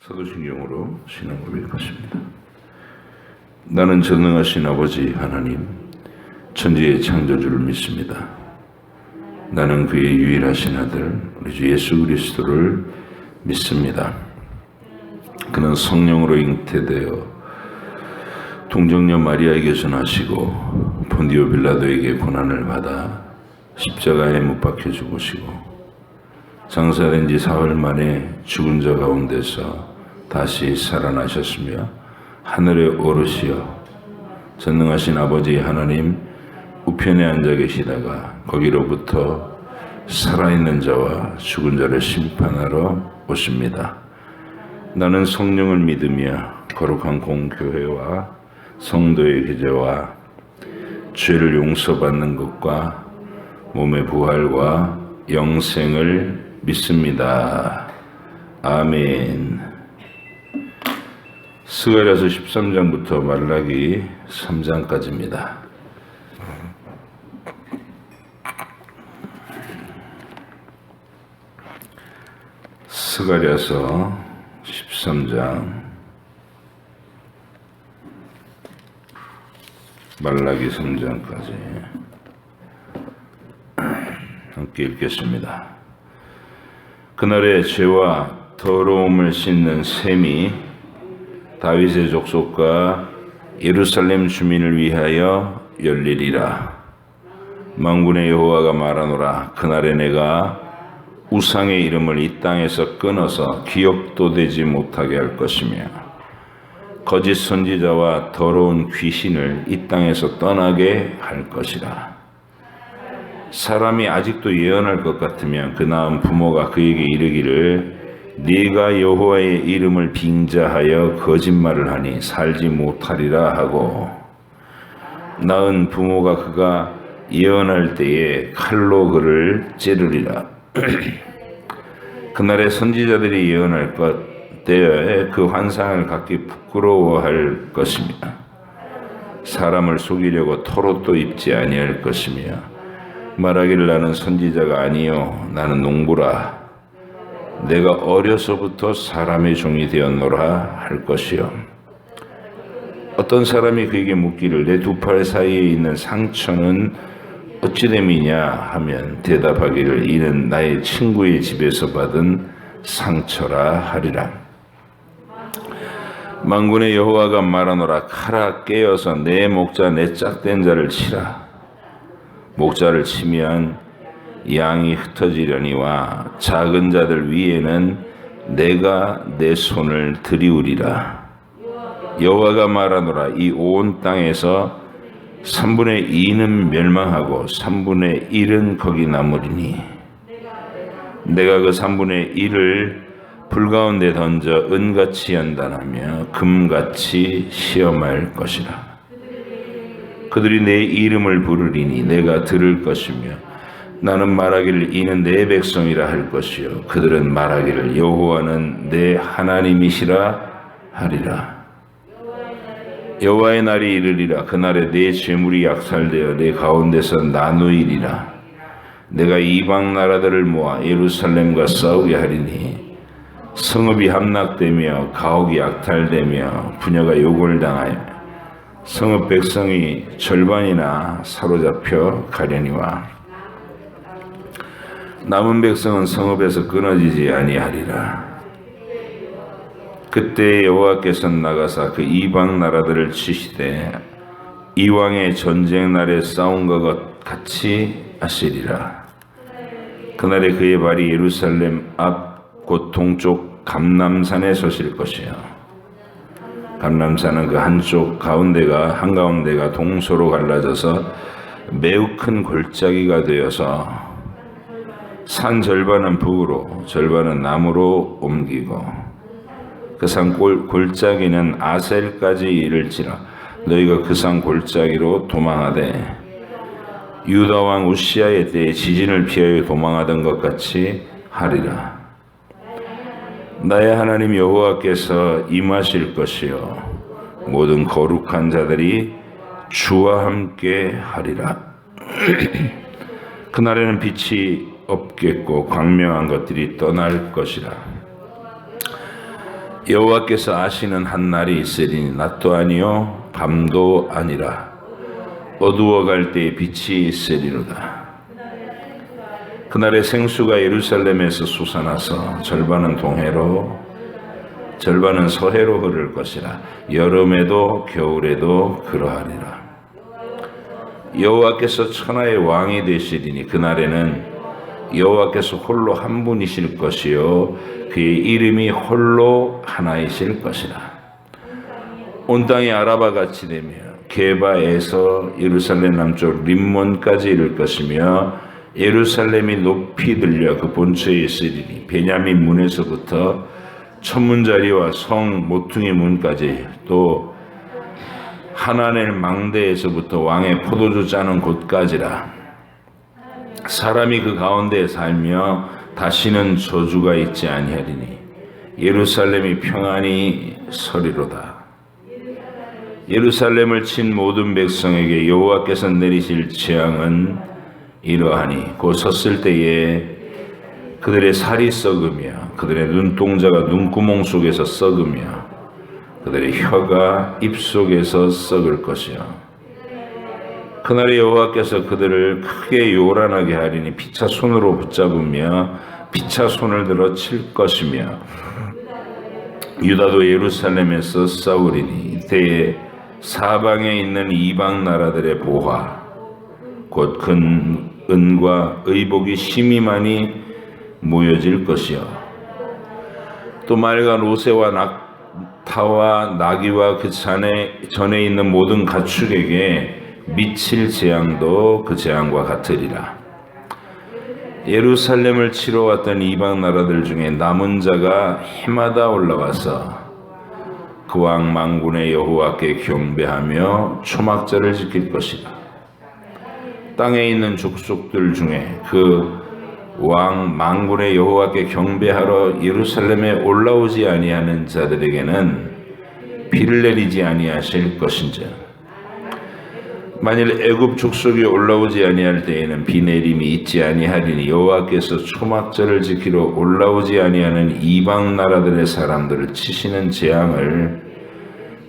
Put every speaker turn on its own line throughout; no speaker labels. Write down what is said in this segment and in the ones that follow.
사도신경으로 신앙 고백하십니다. 나는 전능하신 아버지 하나님, 천지의 창조주를 믿습니다. 나는 그의 유일하신 아들 우리 주 예수 그리스도를 믿습니다. 그는 성령으로 잉태되어 동정녀 마리아에게서 나시고 본디오 빌라도에게 고난을 받아 십자가에 못 박혀 죽으시고 장사된 지 사흘 만에 죽은 자 가운데서 다시 살아나셨으며 하늘에 오르시어 전능하신 아버지 하나님 우편에 앉아 계시다가 거기로부터 살아있는 자와 죽은 자를 심판하러 오십니다. 나는 성령을 믿으며 거룩한 공교회와 성도의 교제와 죄를 용서받는 것과 몸의 부활과 영생을 믿습니다. 아멘. 스가랴서 13장부터 말라기 3장까지입니다. 스가랴서 13장 말라기 3장까지 함께 읽겠습니다. 그날에 죄와 더러움을 씻는 셈이 다윗의 족속과 예루살렘 주민을 위하여 열리리라. 만군의 여호와가 말하노라. 그날에 내가 우상의 이름을 이 땅에서 끊어서 기억도 되지 못하게 할 것이며 거짓 선지자와 더러운 귀신을 이 땅에서 떠나게 할 것이라. 사람이 아직도 예언할 것 같으면 그 낳은 부모가 그에게 이르기를 네가 여호와의 이름을 빙자하여 거짓말을 하니 살지 못하리라 하고 낳은 부모가 그가 예언할 때에 칼로 그를 찌르리라. 그날에 선지자들이 예언할 것 때에 그 환상을 갖기 부끄러워할 것이며 사람을 속이려고 털옷도 입지 아니할 것이며 말하기를 나는 선지자가 아니요 나는 농부라. 내가 어려서부터 사람의 종이 되었노라 할 것이요. 어떤 사람이 그에게 묻기를 내 두 팔 사이에 있는 상처는 어찌됨이냐 하면 대답하기를 이는 나의 친구의 집에서 받은 상처라 하리라. 만군의 여호와가 말하노라. 칼아 깨어서 내 목자 내 짝된 자를 치라. 목자를 치면 양이 흩어지려니와 작은 자들 위에는 내가 내 손을 들이우리라. 여호와가 말하노라. 이 온 땅에서 3분의 2는 멸망하고 3분의 1은 거기 남으리니 내가 그 3분의 1을 불 가운데 던져 은같이 연단하며 금같이 시험할 것이라. 그들이 내 이름을 부르리니 내가 들을 것이며 나는 말하기를 이는 내 백성이라 할 것이요 그들은 말하기를 여호와는 내 하나님이시라 하리라. 여호와의 날이 이르리라. 그날에 내 재물이 약살되어 내 가운데서 나누이리라. 내가 이방 나라들을 모아 예루살렘과 싸우게 하리니 성읍이 함락되며 가옥이 약탈되며 부녀가 욕을 당하여 성읍 백성이 절반이나 사로잡혀 가려니와 남은 백성은 성읍에서 끊어지지 아니하리라. 그때 여호와께서는 나가사 그 이방 나라들을 치시되 이왕의 전쟁 날에 싸운 것 같이 하시리라. 그날에 그의 발이 예루살렘 앞 곧 동쪽 감람산에 서실 것이요 감람산은 그 한쪽 한가운데가 동서로 갈라져서 매우 큰 골짜기가 되어서 산 절반은 북으로 절반은 남으로 옮기고 그 산 골짜기는 아셀까지 이를지라. 너희가 그 산 골짜기로 도망하되 유다 왕 우시아의 때에 지진을 피하여 도망하던 것 같이 하리라. 나의 하나님 여호와께서 임하실 것이요 모든 거룩한 자들이 주와 함께 하리라. 그날에는 빛이 없겠고 광명한 것들이 떠날 것이라. 여호와께서 아시는 한 날이 있으리니 낮도 아니요 밤도 아니라 어두워갈 때에 빛이 있으리로다. 그날의 생수가 예루살렘에서 솟아나서 절반은 동해로 절반은 서해로 흐를 것이라. 여름에도 겨울에도 그러하리라. 여호와께서 천하의 왕이 되시리니 그날에는 여호와께서 홀로 한 분이실 것이요 그의 이름이 홀로 하나이실 것이라. 온 땅이 아라바 같이 되며 게바에서 예루살렘 남쪽 림몬까지 이를 것이며 예루살렘이 높이 들려 그 본처에 있으리니 베냐민 문에서부터 천문자리와 성 모퉁이 문까지 또 하나넬 망대에서부터 왕의 포도주 짜는 곳까지라. 사람이 그 가운데에 살며 다시는 저주가 있지 아니하리니 예루살렘이 평안히 서리로다. 예루살렘을 친 모든 백성에게 여호와께서 내리실 재앙은 이러하니 곧 섰을 때에 그들의 살이 썩으며 그들의 눈동자가 눈구멍 속에서 썩으며 그들의 혀가 입속에서 썩을 것이요 그날에 여호와께서 그들을 크게 요란하게 하리니 피차 손으로 붙잡으며 피차 손을 들어 칠 것이며 유다도 예루살렘에서 싸우리니 이때에 사방에 있는 이방 나라들의 보화 곧 은과 의복이 심히 많이 모여질 것이요 또 말과 로새와 낙타와 나귀와 그 전에 있는 모든 가축에게 미칠 재앙도 그 재앙과 같으리라. 예루살렘을 치러 왔던 이방 나라들 중에 남은 자가 해마다 올라와서 그 왕 만군의 여호와께 경배하며 초막절을 지킬 것이다. 땅에 있는 족속들 중에 그 왕 만군의 여호와께 경배하러 예루살렘에 올라오지 아니하는 자들에게는 비를 내리지 아니하실 것인즉 만일 애굽 족속이 올라오지 아니할 때에는 비 내림이 있지 아니하리니 여호와께서 초막절을 지키러 올라오지 아니하는 이방 나라들의 사람들을 치시는 재앙을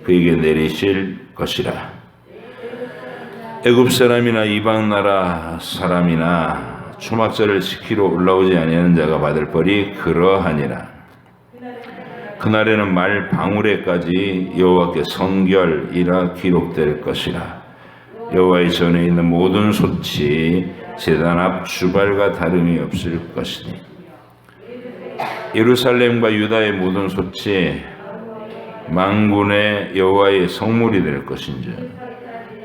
그에게 내리실 것이라. 애굽 사람이나 이방 나라 사람이나 초막절을 지키러 올라오지 아니하는 자가 받을 벌이 그러하니라. 그날에는 말 방울에까지 여호와께 성결이라 기록될 것이라. 여호와의 전에 있는 모든 솥이 제단 앞 주발과 다름이 없을 것이니 예루살렘과 유다의 모든 솥이 만군의 여호와의 성물이 될 것인즉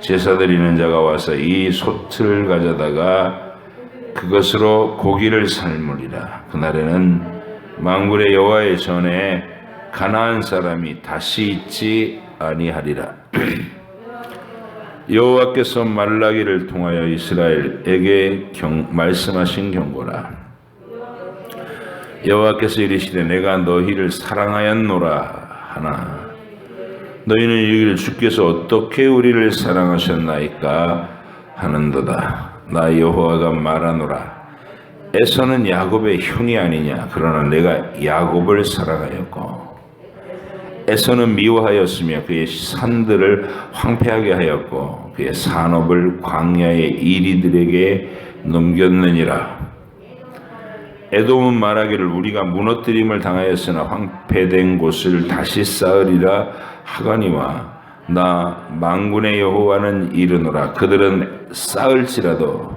제사 드리는 자가 와서 이 솥을 가져다가 그것으로 고기를 삶으리라. 그날에는 만군의 여호와의 전에 가나안 사람이 다시 있지 아니하리라. 여호와께서 말라기를 통하여 이스라엘에게 말씀하신 경고라. 여호와께서 이르시되 내가 너희를 사랑하였노라 하나 너희는 이르기를 주께서 어떻게 우리를 사랑하셨나이까 하는도다. 나 여호와가 말하노라. 에서는 야곱의 형이 아니냐. 그러나 내가 야곱을 사랑하였고 에서는 미워하였으며 그의 산들을 황폐하게 하였고 그의 산업을 광야의 이리들에게 넘겼느니라. 에돔은 말하기를 우리가 무너뜨림을 당하였으나 황폐된 곳을 다시 쌓으리라 하거니와 나 만군의 여호와는 이르노라. 그들은 쌓을지라도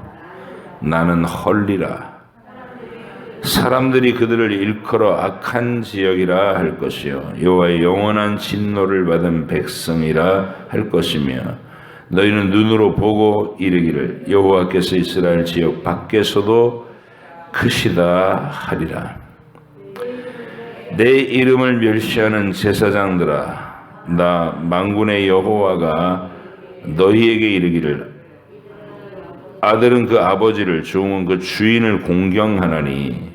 나는 헐리라. 사람들이 그들을 일컬어 악한 지역이라 할 것이요 여호와의 영원한 진노를 받은 백성이라 할 것이며 너희는 눈으로 보고 이르기를 여호와께서 이스라엘 지역 밖에서도 크시다 하리라. 내 이름을 멸시하는 제사장들아 나 만군의 여호와가 너희에게 이르기를 아들은 그 아버지를 종은 그 주인을 공경하나니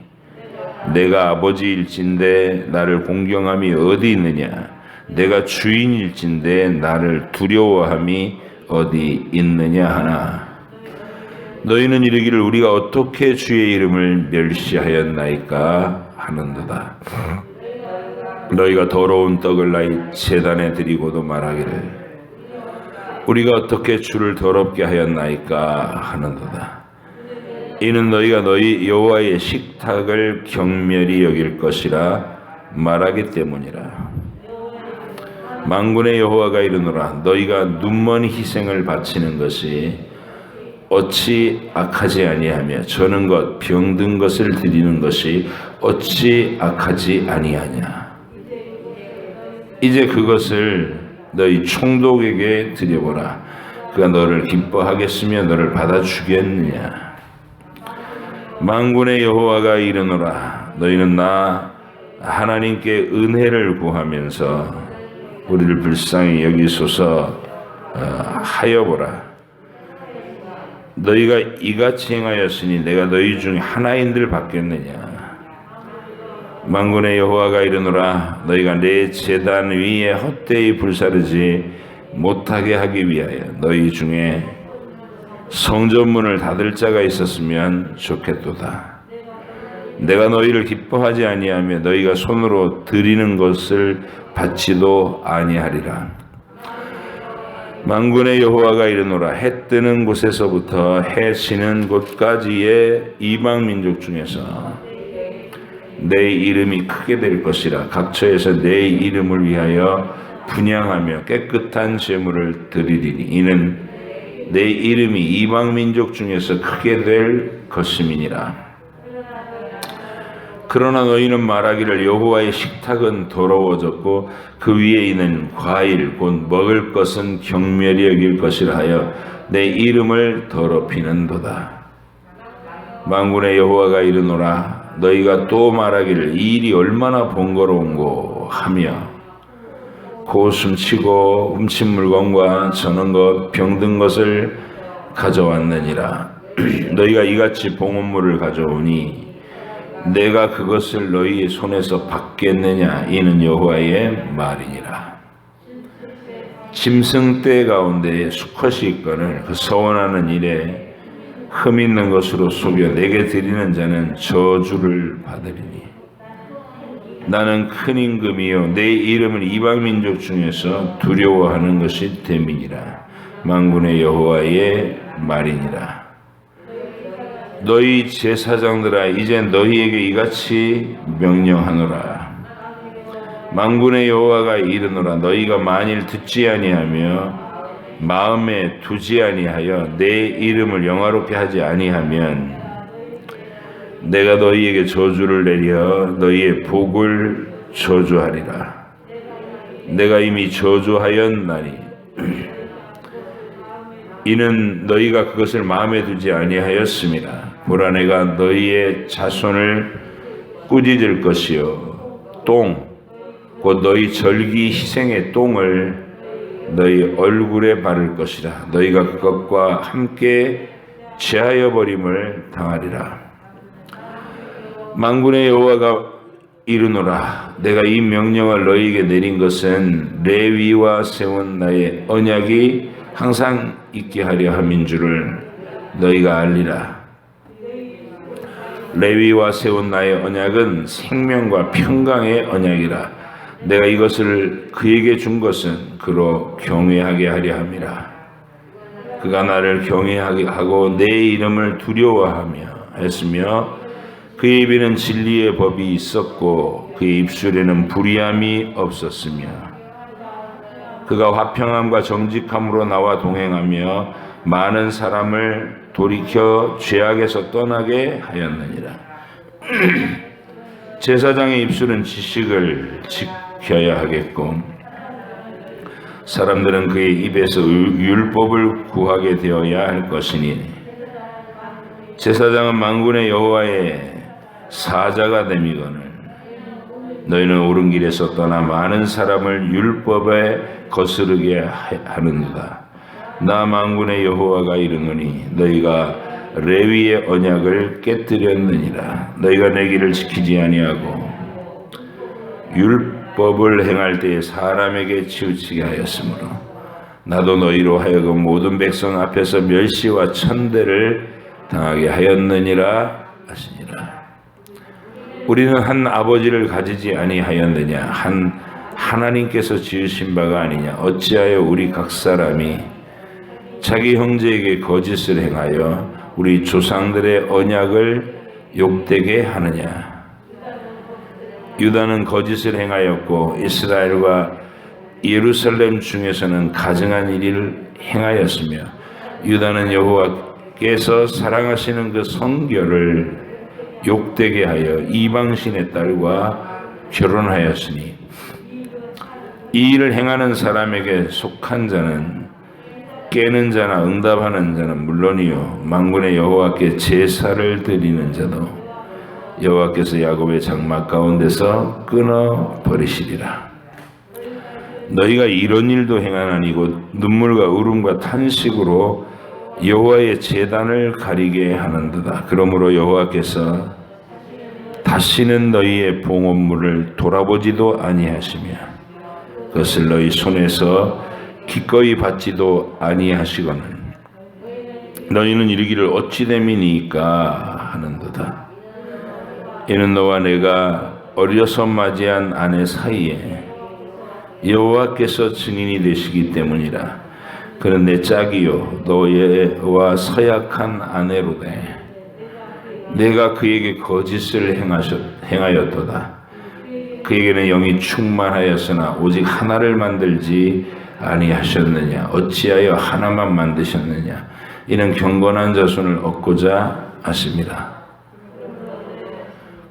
내가 아버지일진데 나를 공경함이 어디 있느냐 내가 주인일진데 나를 두려워함이 어디 있느냐 하나 너희는 이르기를 우리가 어떻게 주의 이름을 멸시하였나이까 하는도다. 너희가 더러운 떡을 나의 제단에 드리고도 말하기를 우리가 어떻게 주를 더럽게 하였나이까 하는도다. 이는 너희가 너희 여호와의 식탁을 경멸히 여길 것이라 말하기 때문이라. 만군의 여호와가 이르노라. 너희가 눈먼 희생을 바치는 것이 어찌 악하지 아니하며 저는 것 병든 것을 드리는 것이 어찌 악하지 아니하냐. 이제 그것을 너희 총독에게 드려보라. 그가 너를 기뻐하겠으며 너를 받아주겠느냐. 만군의 여호와가 이르노라. 너희는 나 하나님께 은혜를 구하면서 우리를 불쌍히 여기소서 하여보라. 너희가 이같이 행하였으니 내가 너희 중 하나인들 받겠느냐. 만군의 여호와가 이르노라. 너희가 내 제단 위에 헛되이 불사르지 못하게 하기 위하여 너희 중에 성전문을 닫을 자가 있었으면 좋겠도다. 내가 너희를 기뻐하지 아니하며 너희가 손으로 드리는 것을 받지도 아니하리라. 만군의 여호와가 이르노라. 해 뜨는 곳에서부터 해 지는 곳까지의 이방 민족 중에서 내 이름이 크게 될 것이라. 각처에서 내 이름을 위하여 분향하며 깨끗한 제물을 드리리니 이는 내 이름이 이방 민족 중에서 크게 될 것임이니라. 그러나 너희는 말하기를 여호와의 식탁은 더러워졌고 그 위에 있는 과일 곧 먹을 것은 경멸히 여길 것이라 하여 내 이름을 더럽히는도다. 만군의 여호와가 이르노라. 너희가 또 말하기를 이 일이 얼마나 번거로운고 하며 고숨치고 훔친 물건과 저는 것 병든 것을 가져왔느니라. 너희가 이같이 봉헌물을 가져오니 내가 그것을 너희의 손에서 받겠느냐. 이는 여호와의 말이니라. 짐승 떼 가운데 수컷이 있거늘 그 서원하는 일에 흠 있는 것으로 속여 내게 드리는 자는 저주를 받으리니 나는 큰 임금이요 내 이름을 이방 민족 중에서 두려워하는 것이 됨이니라. 만군의 여호와의 말이니라. 너희 제사장들아 이제 너희에게 이같이 명령하노라. 만군의 여호와가 이르노라. 너희가 만일 듣지 아니하며 마음에 두지 아니하여 내 이름을 영화롭게 하지 아니하면 내가 너희에게 저주를 내려 너희의 복을 저주하리라. 내가 이미 저주하였나니 이는 너희가 그것을 마음에 두지 아니하였습니다. 보라 내가 너희의 자손을 꾸짖을 것이요 똥 곧 너희 절기 희생의 똥을 너희 얼굴에 바를 것이라. 너희가 그것과 함께 제하여 버림을 당하리라. 만군의 여호와가 이르노라. 내가 이 명령을 너희에게 내린 것은 레위와 세운 나의 언약이 항상 있게 하려 함인 줄을 너희가 알리라. 레위와 세운 나의 언약은 생명과 평강의 언약이라. 내가 이것을 그에게 준 것은 그로 경외하게 하려 함이라. 그가 나를 경외하게 하고 내 이름을 두려워하며 했으며 그의 입에는 진리의 법이 있었고 그의 입술에는 불의함이 없었으며 그가 화평함과 정직함으로 나와 동행하며 많은 사람을 돌이켜 죄악에서 떠나게 하였느니라. 제사장의 입술은 지식을 지켜야 하겠고 사람들은 그의 입에서 율법을 구하게 되어야 할 것이니 제사장은 만군의 여호와의 사자가 됨이거늘 너희는 옳은 길에서 떠나 많은 사람을 율법에 거스르게 하는도다. 나 만군의 여호와가 이르노니 너희가 레위의 언약을 깨뜨렸느니라. 너희가 내 길을 지키지 아니하고 율법을 행할 때에 사람에게 치우치게 하였으므로 나도 너희로 하여금 모든 백성 앞에서 멸시와 천대를 당하게 하였느니라 하시니라. 우리는 한 아버지를 가지지 아니하였느냐? 한 하나님께서 지으신 바가 아니냐? 어찌하여 우리 각 사람이 자기 형제에게 거짓을 행하여 우리 조상들의 언약을 욕되게 하느냐? 유다는 거짓을 행하였고 이스라엘과 예루살렘 중에서는 가증한 일을 행하였으며 유다는 여호와께서 사랑하시는 그 성결을 욕되게 하여 이방신의 딸과 결혼하였으니 이 일을 행하는 사람에게 속한 자는 깨는 자나 응답하는 자는 물론이요 만군의 여호와께 제사를 드리는 자도 여호와께서 야곱의 장막 가운데서 끊어 버리시리라. 너희가 이런 일도 행하나니 곧 눈물과 울음과 탄식으로 여호와의 제단을 가리게 하는도다. 그러므로 여호와께서 다시는 너희의 봉헌물을 돌아보지도 아니하시며 그것을 너희 손에서 기꺼이 받지도 아니하시거늘 너희는 이르기를 어찌 됨이니까 하는도다. 이는 너와 내가 어려서 맞이한 아내 사이에 여호와께서 증인이 되시기 때문이라. 그는 내 짝이요 너와 서약한 아내로되 내가 그에게 거짓을 행하였도다. 그에게는 영이 충만하였으나 오직 하나를 만들지 아니하셨느냐? 어찌하여 하나만 만드셨느냐? 이는 경건한 자손을 얻고자 하심이라.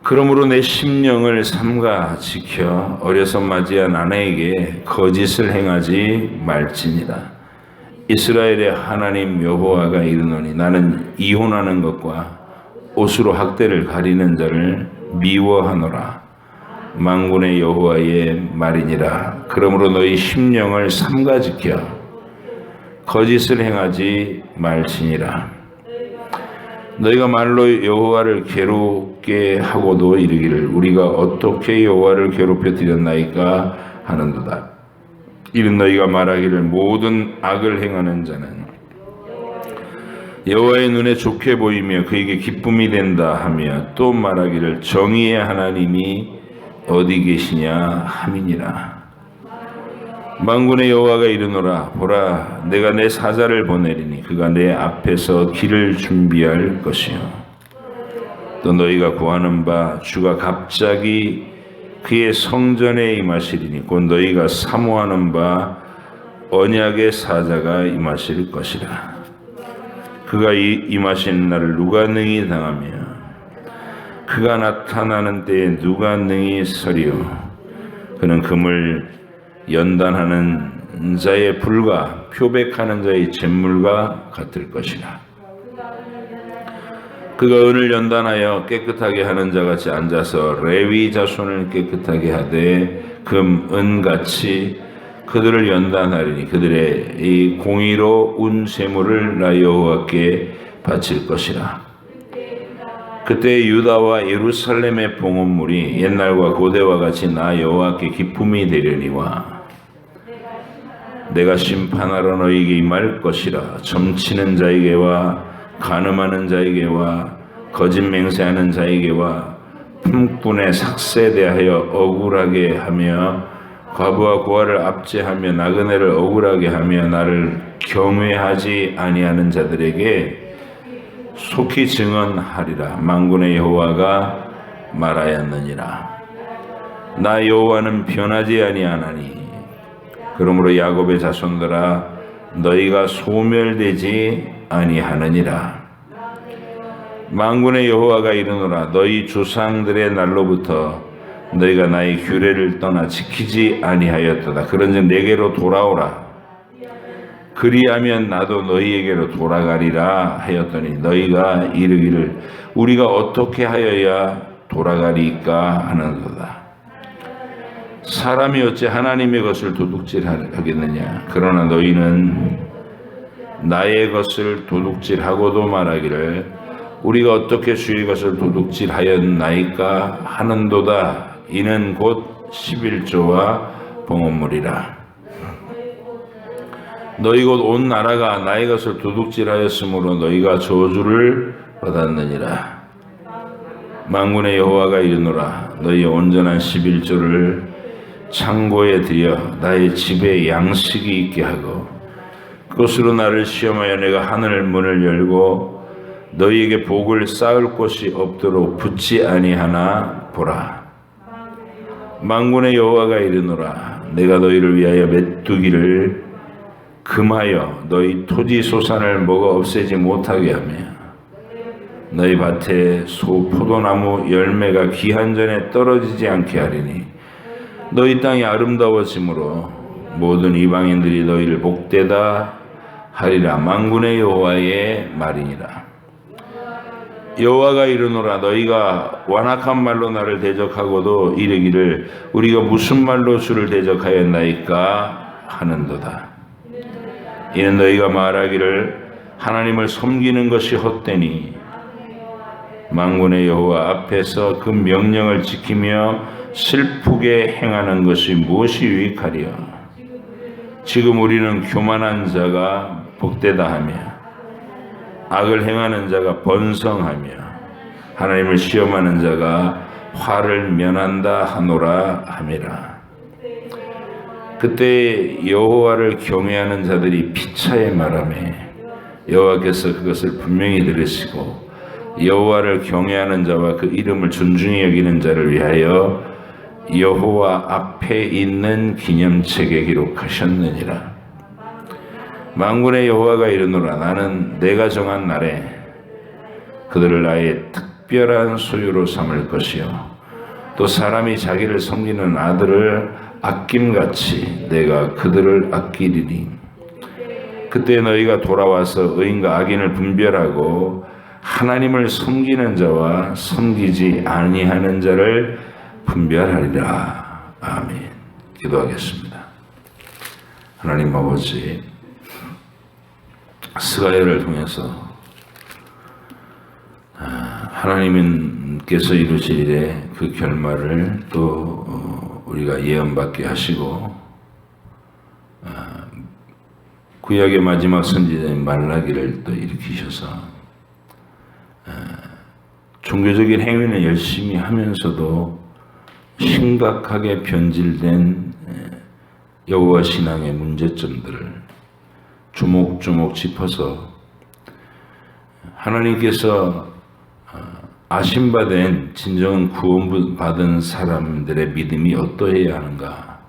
그러므로 내 심령을 삼가 지켜 어려서 맞이한 아내에게 거짓을 행하지 말지니라. 이스라엘의 하나님 여호와가 이르노니 나는 이혼하는 것과 옷으로 학대를 가리는 자를 미워하노라. 만군의 여호와의 말이니라. 그러므로 너희 심령을 삼가 지켜 거짓을 행하지 말지니라. 너희가 말로 여호와를 괴롭게 하고도 이르기를 우리가 어떻게 여호와를 괴롭혀 드렸나이까 하는도다. 이는 너희가 말하기를 모든 악을 행하는 자는 여호와의 눈에 좋게 보이며 그에게 기쁨이 된다 하며 또 말하기를 정의의 하나님이 어디 계시냐 함이니라. 만군의 여호와가 이르노라. 보라 내가 내 사자를 보내리니 그가 내 앞에서 길을 준비할 것이요 또 너희가 구하는 바 주가 갑자기 그의 성전에 임하시리니 곧 너희가 사모하는 바 언약의 사자가 임하실 것이라. 그가 임하신 날을 누가 능히 당하며 그가 나타나는 때에 누가 능히 서리요. 그는 금을 연단하는 자의 불과 표백하는 자의 잿물과 같을 것이라. 그가 은을 연단하여 깨끗하게 하는 자같이 앉아서 레위 자손을 깨끗하게 하되 금, 은같이 그들을 연단하리니 그들의 이 공의로 운 쇠물을 나 여호와께 바칠 것이라. 그때 유다와 예루살렘의 봉헌물이 옛날과 고대와 같이 나 여호와께 기쁨이 되려니와 내가 심판하러 너희에게 임할 것이라. 점치는 자에게와 간음하는 자에게와 거짓 맹세하는 자에게와 품꾼의 삭세에 대하여 억울하게 하며 과부와 고아를 압제하며 나그네를 억울하게 하며 나를 경외하지 아니하는 자들에게 속히 증언하리라. 만군의 여호와가 말하였느니라. 나 여호와는 변하지 아니하나니 그러므로 야곱의 자손들아 너희가 소멸되지 아니하느니라. 만군의 여호와가 이르노라. 너희 조상들의 날로부터 너희가 나의 규례를 떠나 지키지 아니하였도다. 그런즉 내게로 돌아오라. 그리하면 나도 너희에게로 돌아가리라 하였더니 너희가 이르기를 우리가 어떻게 하여야 돌아가리까 하는도다. 사람이 어찌 하나님의 것을 도둑질하겠느냐. 그러나 너희는 나의 것을 도둑질하고도 말하기를 우리가 어떻게 주의 것을 도둑질하였나이까 하는도다. 이는 곧 11조와 봉헌물이라. 너희 곧 온 나라가 나의 것을 도둑질하였으므로 너희가 저주를 받았느니라. 만군의 여호와가 이르노라 너희 온전한 11조를 창고에 들여 나의 집에 양식이 있게 하고 그것으로 나를 시험하여 내가 하늘 문을 열고 너희에게 복을 쌓을 곳이 없도록 붙지 아니하나 보라. 만군의 여호와가 이르노라 내가 너희를 위하여 메뚜기를 금하여 너희 토지 소산을 먹어 없애지 못하게 하며 너희 밭에 소 포도나무 열매가 기한 전에 떨어지지 않게 하리니 너희 땅이 아름다워지므로 모든 이방인들이 너희를 복되다 하리라. 만군의 여호와의 말이니라. 여호와가 이르노라 너희가 완악한 말로 나를 대적하고도 이르기를 우리가 무슨 말로 주를 대적하였나이까 하는도다. 이는 너희가 말하기를 하나님을 섬기는 것이 헛되니 만군의 여호와 앞에서 그 명령을 지키며 슬프게 행하는 것이 무엇이 유익하리요. 지금 우리는 교만한 자가 복되다 하며 악을 행하는 자가 번성하며 하나님을 시험하는 자가 화를 면한다 하노라 함이라. 그때 여호와를 경외하는 자들이 피차에 말하매 여호와께서 그것을 분명히 들으시고 여호와를 경외하는 자와 그 이름을 존중히 여기는 자를 위하여 여호와 앞에 있는 기념책에 기록하셨느니라. 만군의 여호와가 이르노라 나는 내가 정한 날에 그들을 나의 특별한 소유로 삼을 것이요 또 사람이 자기를 섬기는 아들을 아낌같이 내가 그들을 아끼리니 그때 너희가 돌아와서 의인과 악인을 분별하고 하나님을 섬기는 자와 섬기지 아니하는 자를 분별하리라. 아멘. 기도하겠습니다. 하나님 아버지 스가랴를 통해서 하나님께서 이루시리되 그 결말을 또 우리가 예언받게 하시고 구약의 마지막 선지자인 말라기를 또 일으키셔서 종교적인 행위는 열심히 하면서도 심각하게 변질된 여호와 신앙의 문제점들을 주목주목 짚어서 하나님께서 아심받은 진정 구원받은 사람들의 믿음이 어떠해야 하는가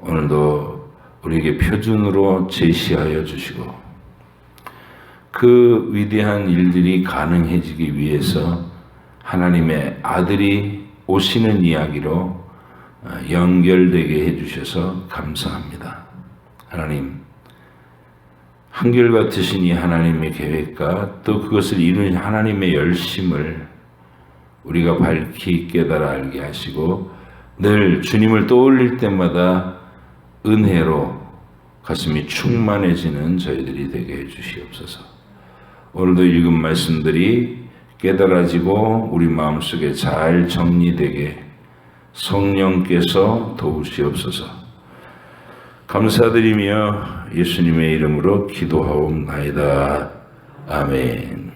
오늘도 우리에게 표준으로 제시하여 주시고 그 위대한 일들이 가능해지기 위해서 하나님의 아들이 오시는 이야기로 연결되게 해주셔서 감사합니다. 하나님 한결같으신 이 하나님의 계획과 또 그것을 이루는 하나님의 열심을 우리가 밝히 깨달아 알게 하시고 늘 주님을 떠올릴 때마다 은혜로 가슴이 충만해지는 저희들이 되게 해주시옵소서. 오늘도 읽은 말씀들이 깨달아지고 우리 마음속에 잘 정리되게 성령께서 도우시옵소서. 감사드리며 예수님의 이름으로 기도하옵나이다. 아멘.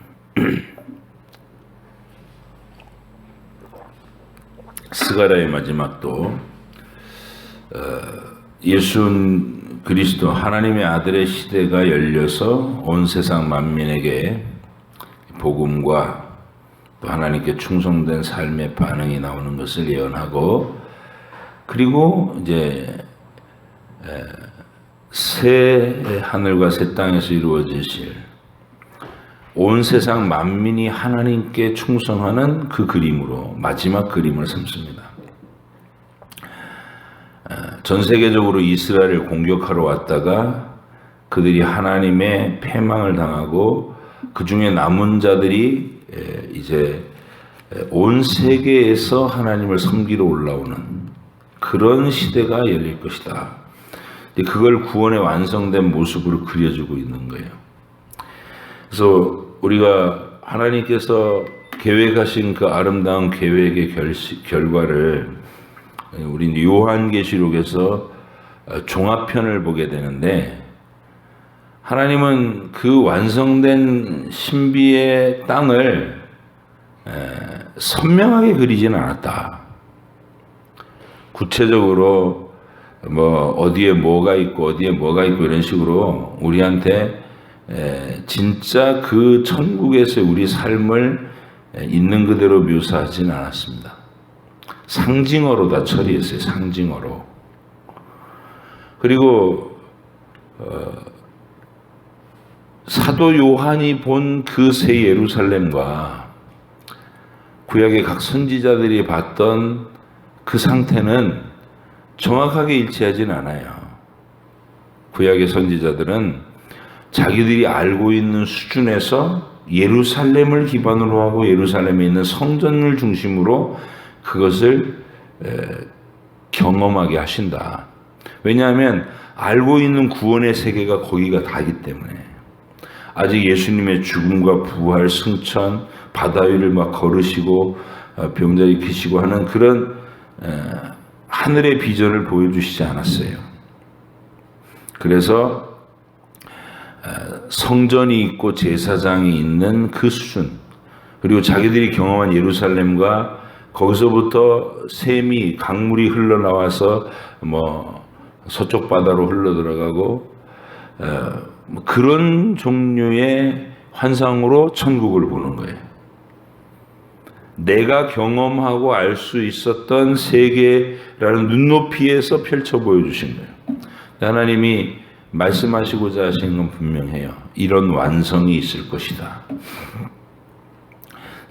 스가랴의 마지막도 예수 그리스도 하나님의 아들의 시대가 열려서 온 세상 만민에게 복음과 또 하나님께 충성된 삶의 반응이 나오는 것을 예언하고 그리고 이제 새 하늘과 새 땅에서 이루어지실 온 세상 만민이 하나님께 충성하는 그 그림으로 마지막 그림을 삼습니다. 전 세계적으로 이스라엘을 공격하러 왔다가 그들이 하나님의 패망을 당하고 그 중에 남은 자들이 이제 온 세계에서 하나님을 섬기러 올라오는 그런 시대가 열릴 것이다. 그걸 구원의 완성된 모습으로 그려주고 있는 거예요. 그래서 우리가 하나님께서 계획하신 그 아름다운 계획의 결과를 우리 요한계시록에서 종합편을 보게 되는데 하나님은 그 완성된 신비의 땅을 선명하게 그리지는 않았다. 구체적으로 뭐 어디에 뭐가 있고 이런 식으로 우리한테 진짜 그 천국에서 우리 삶을 있는 그대로 묘사하지는 않았습니다. 상징어로 다 처리했어요. 상징어로. 그리고 사도 요한이 본 그 새 예루살렘과 구약의 각 선지자들이 봤던 그 상태는 정확하게 일치하진 않아요. 구약의 선지자들은 자기들이 알고 있는 수준에서 예루살렘을 기반으로 하고 예루살렘에 있는 성전을 중심으로 그것을 경험하게 하신다. 왜냐하면 알고 있는 구원의 세계가 거기가 다기 때문에 아직 예수님의 죽음과 부활, 승천, 바다 위를 막 걸으시고 병자 일으키시고 하는 그런 하늘의 비전을 보여주시지 않았어요. 그래서 성전이 있고 제사장이 있는 그 수준, 그리고 자기들이 경험한 예루살렘과 거기서부터 샘이 강물이 흘러나와서 뭐 서쪽 바다로 흘러 들어가고 그런 종류의 환상으로 천국을 보는 거예요. 내가 경험하고 알 수 있었던 세계라는 눈높이에서 펼쳐 보여주신 거예요. 하나님이 말씀하시고자 하시는 건 분명해요. 이런 완성이 있을 것이다.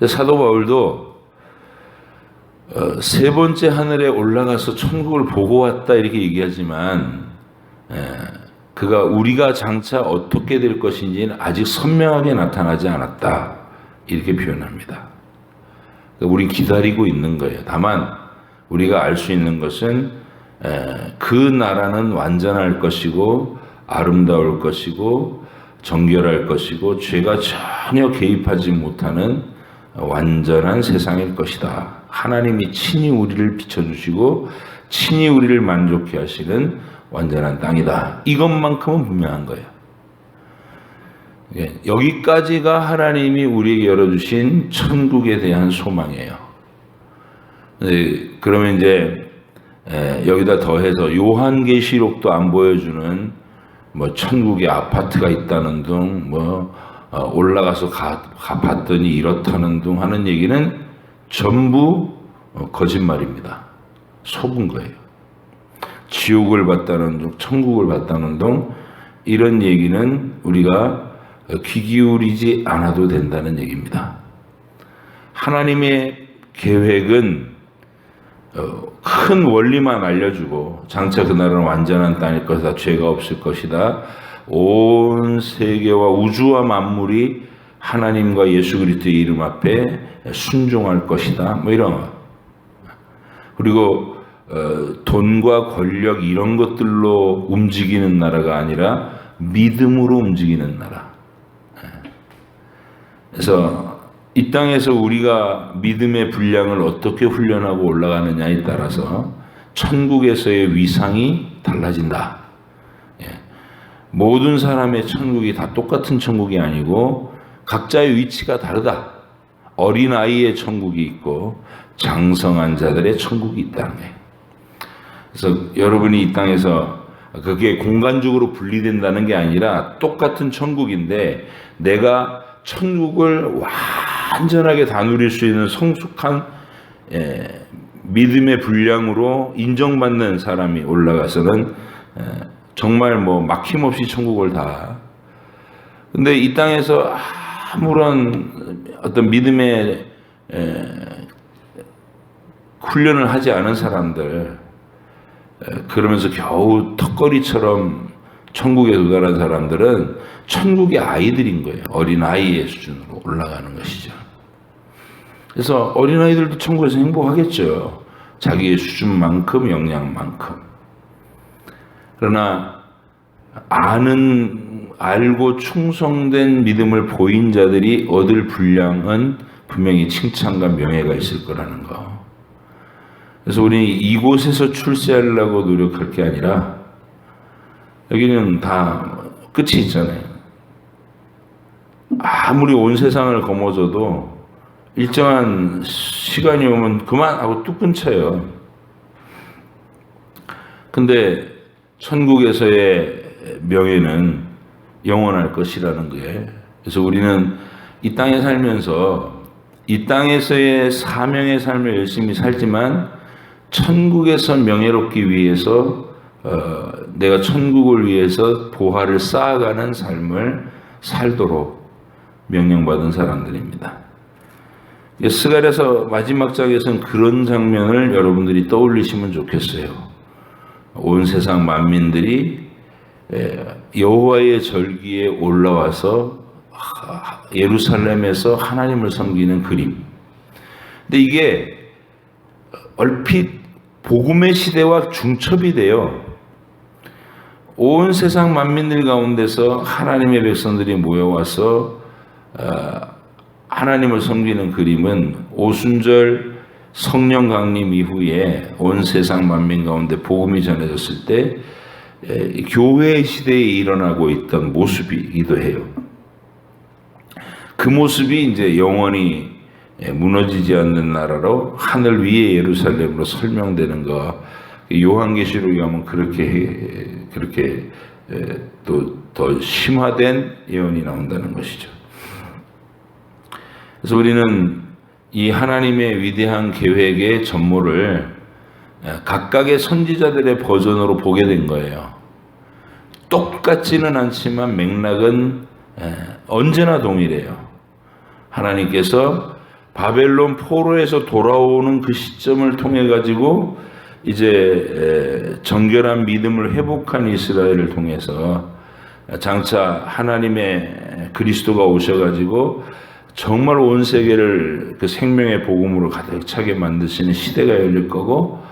사도 바울도 세 번째 하늘에 올라가서 천국을 보고 왔다 이렇게 얘기하지만 그가 우리가 장차 어떻게 될 것인지는 아직 선명하게 나타나지 않았다 이렇게 표현합니다. 우리 기다리고 있는 거예요. 다만 우리가 알 수 있는 것은 그 나라는 완전할 것이고 아름다울 것이고 정결할 것이고 죄가 전혀 개입하지 못하는 완전한 세상일 것이다. 하나님이 친히 우리를 비춰주시고 친히 우리를 만족해 하시는 완전한 땅이다. 이것만큼은 분명한 거예요. 여기까지가 하나님이 우리에게 열어주신 천국에 대한 소망이에요. 그러면 이제 여기다 더해서 요한계시록도 안 보여주는 뭐 천국에 아파트가 있다는 둥, 뭐 올라가서 봤더니 이렇다는 둥 하는 얘기는 전부 거짓말입니다. 속은 거예요. 지옥을 봤다는 둥, 천국을 봤다는 둥 이런 얘기는 우리가 귀 기울이지 않아도 된다는 얘기입니다. 하나님의 계획은 큰 원리만 알려주고 장차 그날은 완전한 땅일 것이다. 죄가 없을 것이다. 온 세계와 우주와 만물이 하나님과 예수 그리스도의 이름 앞에 순종할 것이다. 뭐 이런 거. 그리고 돈과 권력 이런 것들로 움직이는 나라가 아니라 믿음으로 움직이는 나라. 그래서 이 땅에서 우리가 믿음의 분량을 어떻게 훈련하고 올라가느냐에 따라서 천국에서의 위상이 달라진다. 모든 사람의 천국이 다 똑같은 천국이 아니고 각자의 위치가 다르다. 어린아이의 천국이 있고 장성한 자들의 천국이 있다는 거예요. 그래서 여러분이 이 땅에서 그게 공간적으로 분리된다는 게 아니라 똑같은 천국인데 내가 천국을 완전하게 다 누릴 수 있는 성숙한 믿음의 분량으로 인정받는 사람이 올라가서는 정말 뭐 막힘없이 천국을 다. 근데 이 땅에서 아무런 어떤 믿음의 훈련을 하지 않은 사람들, 그러면서 겨우 턱걸이처럼 천국에 도달한 사람들은 천국의 아이들인 거예요. 어린아이의 수준으로 올라가는 것이죠. 그래서 어린아이들도 천국에서 행복하겠죠. 자기의 수준만큼 역량만큼. 그러나 알고 충성된 믿음을 보인 자들이 얻을 분량은 분명히 칭찬과 명예가 있을 거라는 거. 그래서 우리는 이곳에서 출세하려고 노력할 게 아니라 여기는 다 끝이 있잖아요. 아무리 온 세상을 거머쥐어도 일정한 시간이 오면 그만하고 뚝 끊쳐요. 근데 천국에서의 명예는 영원할 것이라는 거예요. 그래서 우리는 이 땅에 살면서 이 땅에서의 사명의 삶을 열심히 살지만 천국에서 명예롭기 위해서 내가 천국을 위해서 보화를 쌓아가는 삶을 살도록 명령받은 사람들입니다. 스갈에서 마지막 장에서는 그런 장면을 여러분들이 떠올리시면 좋겠어요. 온 세상 만민들이 여호와의 절기에 올라와서 예루살렘에서 하나님을 섬기는 그림. 근데 이게 얼핏 복음의 시대와 중첩이 돼요. 온 세상 만민들 가운데서 하나님의 백성들이 모여와서 하나님을 섬기는 그림은 오순절 성령 강림 이후에 온 세상 만민 가운데 복음이 전해졌을 때 교회 시대에 일어나고 있던 모습이기도 해요. 그 모습이 이제 영원히 무너지지 않는 나라로 하늘 위의 예루살렘으로 설명되는 거. 요한계시록에 가면 그렇게 또 더 심화된 예언이 나온다는 것이죠. 그래서 우리는 이 하나님의 위대한 계획의 전모를 각각의 선지자들의 버전으로 보게 된 거예요. 똑같지는 않지만 맥락은 언제나 동일해요. 하나님께서 바벨론 포로에서 돌아오는 그 시점을 통해 가지고 이제 정결한 믿음을 회복한 이스라엘을 통해서 장차 하나님의 그리스도가 오셔가지고 정말 온 세계를 그 생명의 복음으로 가득 차게 만드시는 시대가 열릴 거고,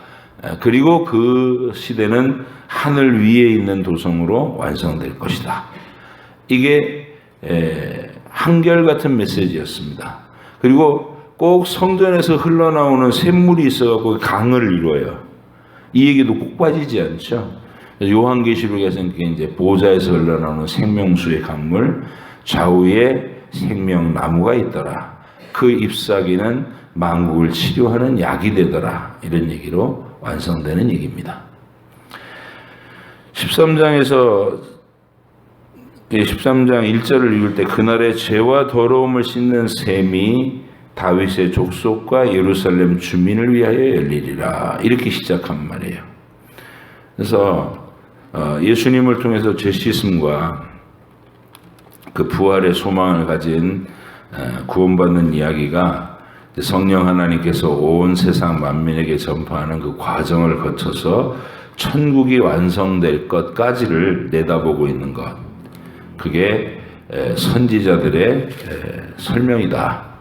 그리고 그 시대는 하늘 위에 있는 도성으로 완성될 것이다. 이게 한결같은 메시지였습니다. 그리고 꼭 성전에서 흘러나오는 샘물이 있어갖고 강을 이루어요. 이 얘기도 꼭 빠지지 않죠. 요한계시록에서는 그게 이제 보좌에서 흘러나오는 생명수의 강물, 좌우에 생명나무가 있더라. 그 잎사귀는 만국을 치료하는 약이 되더라. 이런 얘기로 완성되는 얘기입니다. 13장 1절을 읽을 때 그날의 죄와 더러움을 씻는 셈이 다윗의 족속과 예루살렘 주민을 위하여 열리리라. 이렇게 시작한 말이에요. 그래서 예수님을 통해서 죄 씻음과 그 부활의 소망을 가진 구원받는 이야기가 성령 하나님께서 온 세상 만민에게 전파하는 그 과정을 거쳐서 천국이 완성될 것까지를 내다보고 있는 것. 그게 선지자들의 설명이다.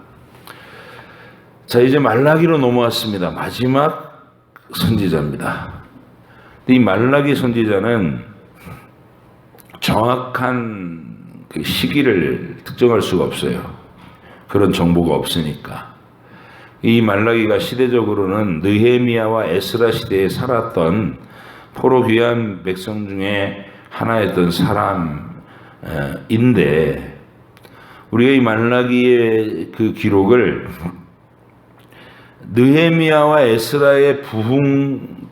자, 이제 말라기로 넘어왔습니다. 마지막 선지자입니다. 이 말라기 선지자는 정확한 그 시기를 특정할 수가 없어요. 그런 정보가 없으니까. 이 말라기가 시대적으로는 느헤미야와 에스라 시대에 살았던 포로 귀한 백성 중에 하나였던 사람인데, 우리가 이 말라기의 그 기록을 느헤미야와 에스라의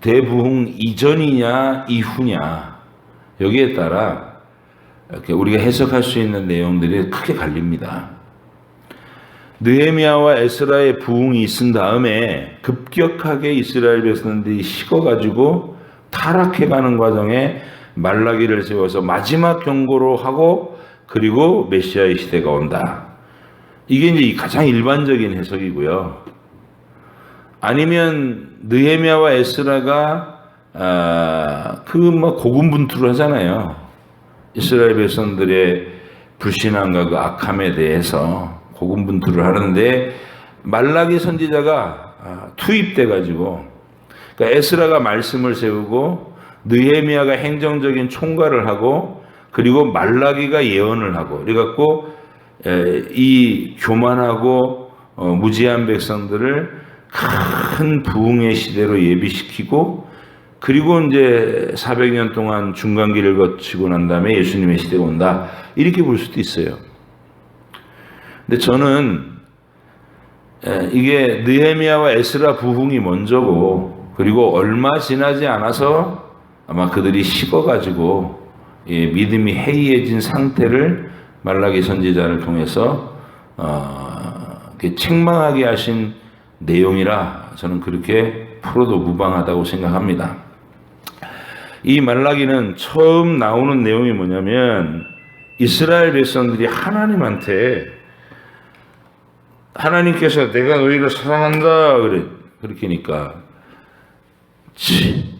대부흥 이전이냐 이후냐 여기에 따라 우리가 해석할 수 있는 내용들이 크게 갈립니다. 느헤미야와 에스라의 부흥이 있은 다음에 급격하게 이스라엘 백성들이 식어가지고 타락해가는 과정에 말라기를 세워서 마지막 경고로 하고, 그리고 메시아의 시대가 온다. 이게 이제 가장 일반적인 해석이고요. 아니면 느헤미야와 에스라가 고군분투를 하잖아요. 이스라엘 백성들의 불신앙과 그 악함에 대해서 고군분투를 하는데, 말라기 선지자가 투입돼 가지고, 그러니까 에스라가 말씀을 세우고 느헤미야가 행정적인 총괄을 하고, 그리고 말라기가 예언을 하고, 그래갖고 이 교만하고 무지한 백성들을 큰 부흥의 시대로 예비시키고, 그리고 이제 400년 동안 중간기를 거치고 난 다음에 예수님의 시대가 온다. 이렇게 볼 수도 있어요. 근데 저는 이게 느헤미야와 에스라 부흥이 먼저고, 그리고 얼마 지나지 않아서 아마 그들이 식어가지고 믿음이 해이해진 상태를 말라기 선지자를 통해서 책망하게 하신 내용이라 저는 그렇게 풀어도 무방하다고 생각합니다. 이 말라기는 처음 나오는 내용이 뭐냐면, 이스라엘 백성들이 하나님께서 내가 너희를 사랑한다 그렇게 하니까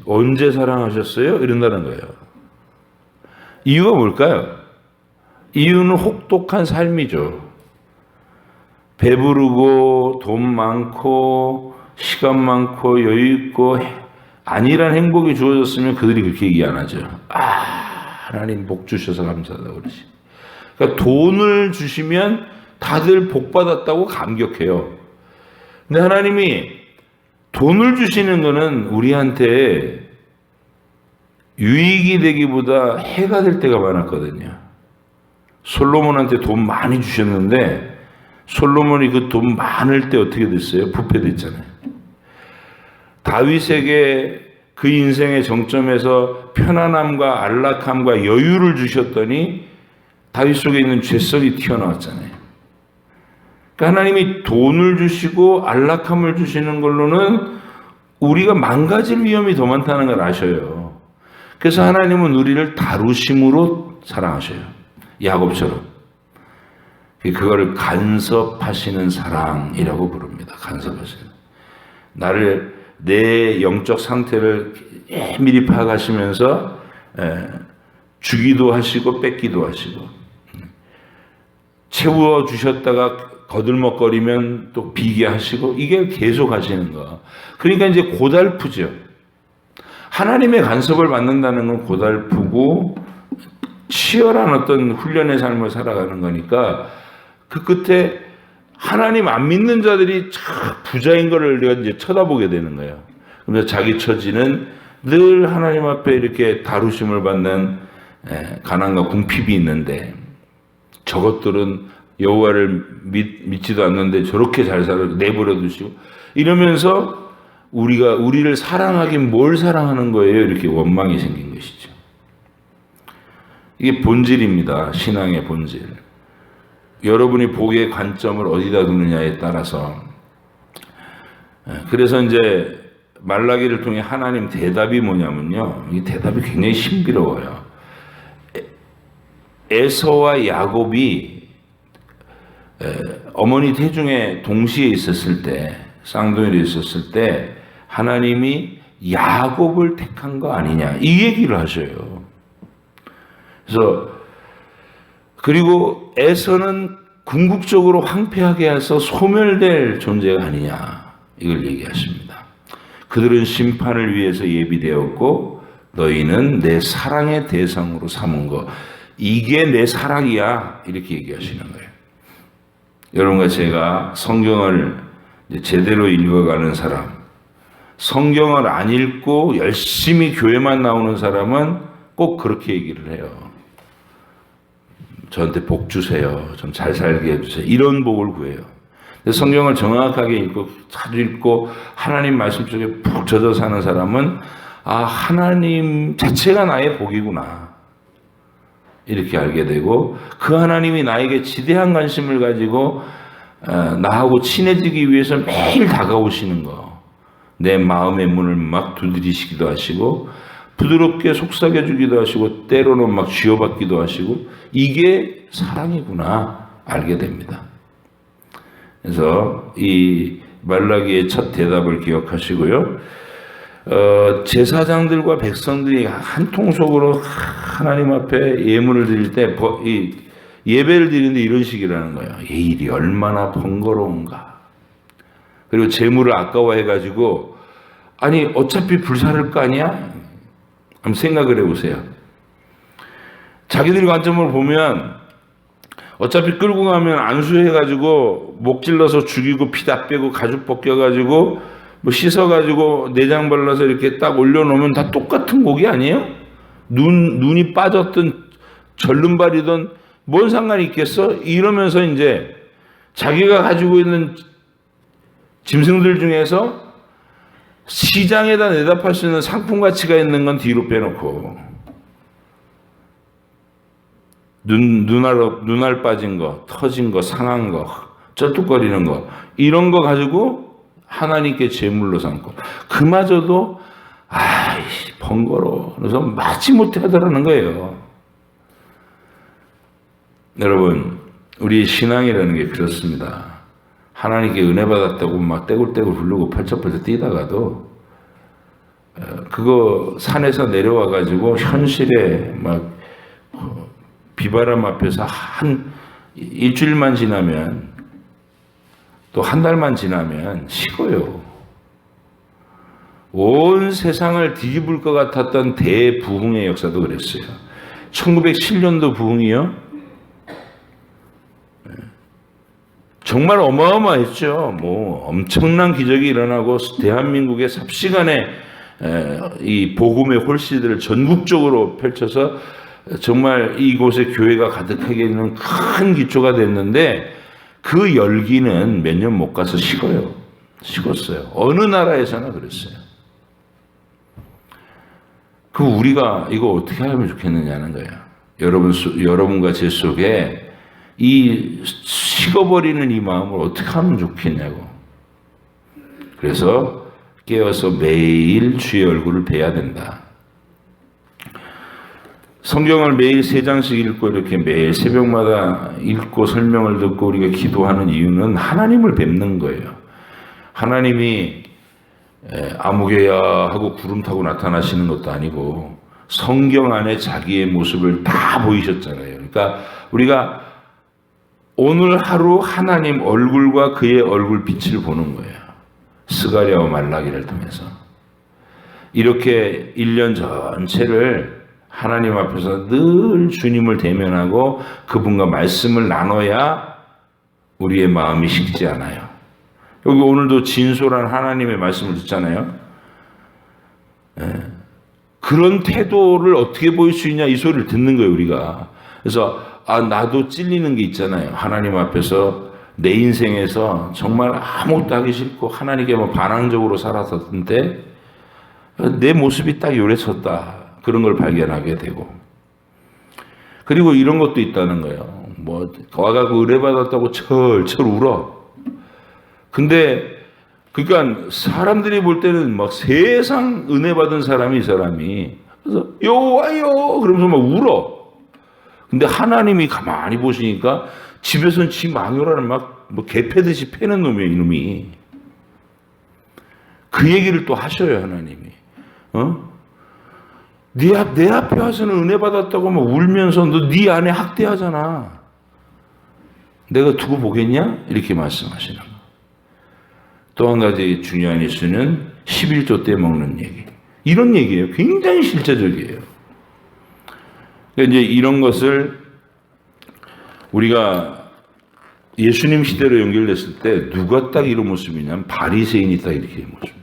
언제 사랑하셨어요? 이런다는 거예요. 이유가 뭘까요? 이유는 혹독한 삶이죠. 배부르고 돈 많고 시간 많고 여유 있고 안일한 행복이 주어졌으면 그들이 그렇게 얘기 안 하죠. 하나님 복 주셔서 감사하다고 그러지. 그러니까 돈을 주시면 다들 복 받았다고 감격해요. 근데 하나님이 돈을 주시는 거는 우리한테 유익이 되기보다 해가 될 때가 많았거든요. 솔로몬한테 돈 많이 주셨는데 솔로몬이 그 돈 많을 때 어떻게 됐어요? 부패됐잖아요. 다윗에게 그 인생의 정점에서 편안함과 안락함과 여유를 주셨더니 다윗 속에 있는 죄성이 튀어나왔잖아요. 그러니까 하나님이 돈을 주시고 안락함을 주시는 걸로는 우리가 망가질 위험이 더 많다는 걸 아셔요. 그래서 하나님은 우리를 다루심으로 사랑하셔요. 야곱처럼. 그거를 간섭하시는 사랑이라고 부릅니다. 간섭하시는. 내 영적 상태를 미리 파악하시면서 주기도 하시고 뺏기도 하시고, 채워 주셨다가 거들먹거리면 또 비게 하시고, 이게 계속 하시는 거. 그러니까 이제 고달프죠. 하나님의 간섭을 받는다는 건 고달프고 치열한 어떤 훈련의 삶을 살아가는 거니까, 그 끝에 하나님 안 믿는 자들이 참 부자인 거를 내가 이제 쳐다보게 되는 거예요. 그래서 자기 처지는 늘 하나님 앞에 이렇게 다루심을 받는 가난과 궁핍이 있는데, 저것들은 여호와를 믿지도 않는데 저렇게 잘 살아 내버려 두시고, 이러면서 우리를 사랑하긴 뭘 사랑하는 거예요? 이렇게 원망이 생긴 것이죠. 이게 본질입니다. 신앙의 본질. 여러분이 보기의 관점을 어디다 두느냐에 따라서. 그래서 이제 말라기를 통해 하나님 대답이 뭐냐면요, 이 대답이 굉장히 신비로워요. 에서와 야곱이 어머니 태중에 동시에 있었을 때, 쌍둥이로 있었을 때 하나님이 야곱을 택한 거 아니냐, 이 얘기를 하셔요. 그래서 그리고 에서는 궁극적으로 황폐하게 해서 소멸될 존재가 아니냐, 이걸 얘기하십니다. 그들은 심판을 위해서 예비되었고 너희는 내 사랑의 대상으로 삼은 거, 이게 내 사랑이야, 이렇게 얘기하시는 거예요. 여러분과 제가 성경을 제대로 읽어가는 사람, 성경을 안 읽고 열심히 교회만 나오는 사람은 꼭 그렇게 얘기를 해요. 저한테 복 주세요. 좀 잘 살게 해주세요. 이런 복을 구해요. 성경을 정확하게 읽고 자주 읽고 하나님 말씀 속에 푹 젖어 사는 사람은 하나님 자체가 나의 복이구나, 이렇게 알게 되고, 그 하나님이 나에게 지대한 관심을 가지고 나하고 친해지기 위해서 매일 다가오시는 거, 내 마음의 문을 막 두드리시기도 하시고 부드럽게 속삭여주기도 하시고 때로는 막 쥐어받기도 하시고, 이게 사랑이구나 알게 됩니다. 그래서 이 말라기의 첫 대답을 기억하시고요. 제사장들과 백성들이 한 통속으로 하나님 앞에 예물을 드릴 때 예배를 드리는데 이런 식이라는 거예요. 이 일이 얼마나 번거로운가. 그리고 재물을 아까워해가지고, 아니 어차피 불사를 거 아니야? 한번 생각을 해보세요. 자기들 관점을 보면 어차피 끌고 가면 안수해가지고 목 찔러서 죽이고 피 다 빼고 가죽 벗겨가지고 뭐 씻어가지고 내장 발라서 이렇게 딱 올려놓으면 다 똑같은 고기 아니에요? 눈이 빠졌든 절름발이든 뭔 상관이 있겠어? 이러면서 이제 자기가 가지고 있는 짐승들 중에서 시장에다 내다 팔 수 있는 상품 가치가 있는 건 뒤로 빼놓고 눈알 빠진 거, 터진 거, 상한 거, 쩔뚝거리는 거 이런 거 가지고 하나님께 제물로 삼고 그마저도 번거로워. 그래서 마지못해 하더라는 거예요. 여러분, 우리 신앙이라는 게 그렇습니다. 하나님께 은혜 받았다고 막 떼굴떼굴 부르고 펄쩍펄쩍 뛰다가도 그거 산에서 내려와 가지고 현실에 막 비바람 앞에서 한 일주일만 지나면 또 한 달만 지나면 식어요. 온 세상을 뒤집을 것 같았던 대부흥의 역사도 그랬어요. 1907년도 부흥이요. 정말 어마어마했죠. 뭐 엄청난 기적이 일어나고 대한민국의 삽시간에 이 복음의 홀씨들을 전국적으로 펼쳐서 정말 이곳에 교회가 가득하게 있는 큰 기초가 됐는데 그 열기는 몇 년 못 가서 식었어요. 어느 나라에서나 그랬어요. 그 우리가 이거 어떻게 하면 좋겠느냐는 거예요. 여러분과 제 속에 이 식어버리는 이 마음을 어떻게 하면 좋겠냐고. 그래서 깨어서 매일 주의 얼굴을 뵈야 된다. 성경을 매일 3장씩 읽고 이렇게 매일 새벽마다 읽고 설명을 듣고 우리가 기도하는 이유는 하나님을 뵙는 거예요. 하나님이 아무개야 하고 구름 타고 나타나시는 것도 아니고 성경 안에 자기의 모습을 다 보이셨잖아요. 그러니까 우리가 오늘 하루 하나님 얼굴과 그의 얼굴 빛을 보는 거예요. 스가랴와 말라기를 통해서. 이렇게 1년 전체를 하나님 앞에서 늘 주님을 대면하고 그분과 말씀을 나눠야 우리의 마음이 식지 않아요. 여기 오늘도 진솔한 하나님의 말씀을 듣잖아요. 그런 태도를 어떻게 보일 수 있냐 이 소리를 듣는 거예요, 우리가. 그래서 나도 찔리는 게 있잖아요. 하나님 앞에서 내 인생에서 정말 아무것도 하기 싫고 하나님께 반항적으로 살았었는데 내 모습이 딱 요래섰다. 그런 걸 발견하게 되고. 그리고 이런 것도 있다는 거예요. 와가고 은혜 받았다고 철철 울어. 근데 그러니까 사람들이 볼 때는 막 세상 은혜 받은 사람이 이 사람이 그래서 여호와여 그러면서 막 울어. 근데 하나님이 가만히 보시니까 집에서는 지 망요라를 막 개 패듯이 패는 놈이에요, 이놈이. 그 얘기를 또 하셔요, 하나님이. 내 앞에 와서는 은혜 받았다고 막 울면서 너 네 안에 학대하잖아. 내가 두고 보겠냐? 이렇게 말씀하시는 거. 또 한 가지 중요한 이슈는 11조 때 먹는 얘기. 이런 얘기예요. 굉장히 실제적이에요. 그러니까 이제 이런 것을 우리가 예수님 시대로 연결됐을 때 누가 딱 이런 모습이냐면 바리새인이 딱 이렇게 모습.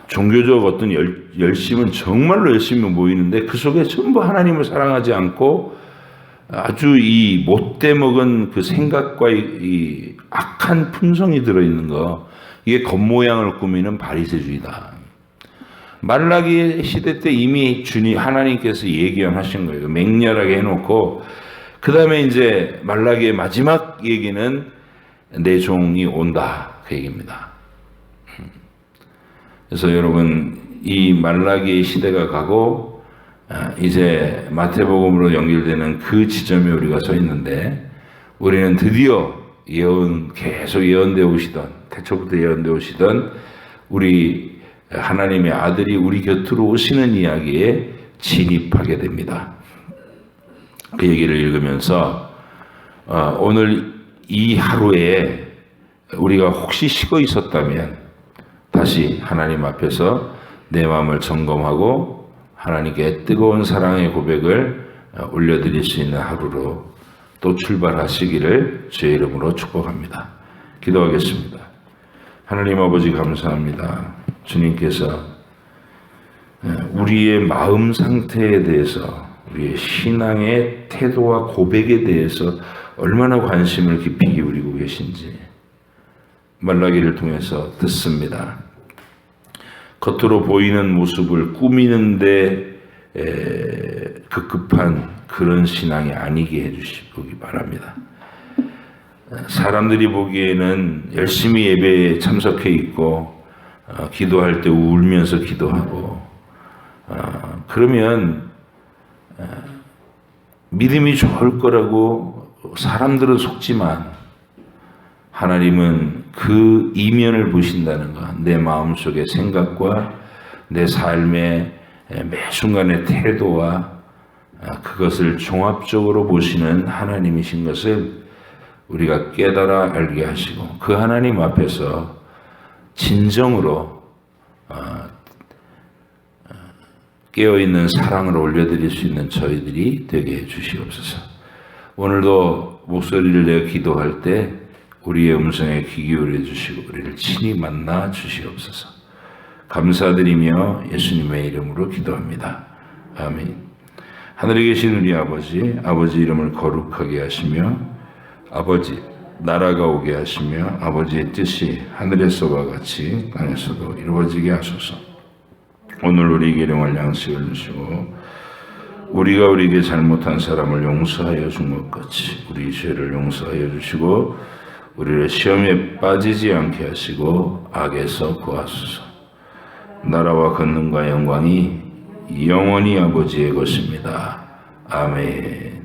종교적 어떤 열심은 정말로 열심히 모이는데 그 속에 전부 하나님을 사랑하지 않고 아주 이 못돼 먹은 그 생각과 이 악한 품성이 들어있는 거, 이게 겉모양을 꾸미는 바리새주의다. 말라기 시대 때 이미 하나님께서 예견하신 거예요. 맹렬하게 해놓고 그 다음에 이제 말라기의 마지막 얘기는 내 종이 온다 그 얘기입니다. 그래서 여러분 이 말라기의 시대가 가고 이제 마태복음으로 연결되는 그 지점에 우리가 서 있는데 우리는 드디어 계속 예언되어 오시던 태초부터 예언되어 오시던 우리 하나님의 아들이 우리 곁으로 오시는 이야기에 진입하게 됩니다. 그 얘기를 읽으면서 오늘 이 하루에 우리가 혹시 식어 있었다면 다시 하나님 앞에서 내 마음을 점검하고 하나님께 뜨거운 사랑의 고백을 올려드릴 수 있는 하루로 또 출발하시기를 주의 이름으로 축복합니다. 기도하겠습니다. 하나님 아버지 감사합니다. 주님께서 우리의 마음 상태에 대해서 우리의 신앙의 태도와 고백에 대해서 얼마나 관심을 깊이 기울이고 계신지 말라기를 통해서 듣습니다. 겉으로 보이는 모습을 꾸미는데 급급한 그런 신앙이 아니게 해주시기 바랍니다. 사람들이 보기에는 열심히 예배에 참석해 있고 기도할 때 울면서 기도하고 그러면 믿음이 좋을 거라고 사람들은 속지만 하나님은 그 이면을 보신다는 것, 내 마음속의 생각과 내 삶의 매 순간의 태도와 그것을 종합적으로 보시는 하나님이신 것을 우리가 깨달아 알게 하시고 그 하나님 앞에서 진정으로 깨어있는 사랑을 올려드릴 수 있는 저희들이 되게 해주시옵소서. 오늘도 목소리를 내어 기도할 때 우리의 음성에 귀 기울여 주시고 우리를 친히 만나 주시옵소서. 감사드리며 예수님의 이름으로 기도합니다. 아멘. 하늘에 계신 우리 아버지, 아버지 이름을 거룩하게 하시며 아버지 나라가 오게 하시며 아버지의 뜻이 하늘에서와 같이 땅에서도 이루어지게 하소서. 오늘 우리에게 일용할 양식을 주시고 우리가 우리에게 잘못한 사람을 용서하여 준 것 같이 우리 죄를 용서하여 주시고 우리를 시험에 빠지지 않게 하시고 악에서 구하소서. 나라와 권능과 영광이 영원히 아버지의 것입니다. 아멘.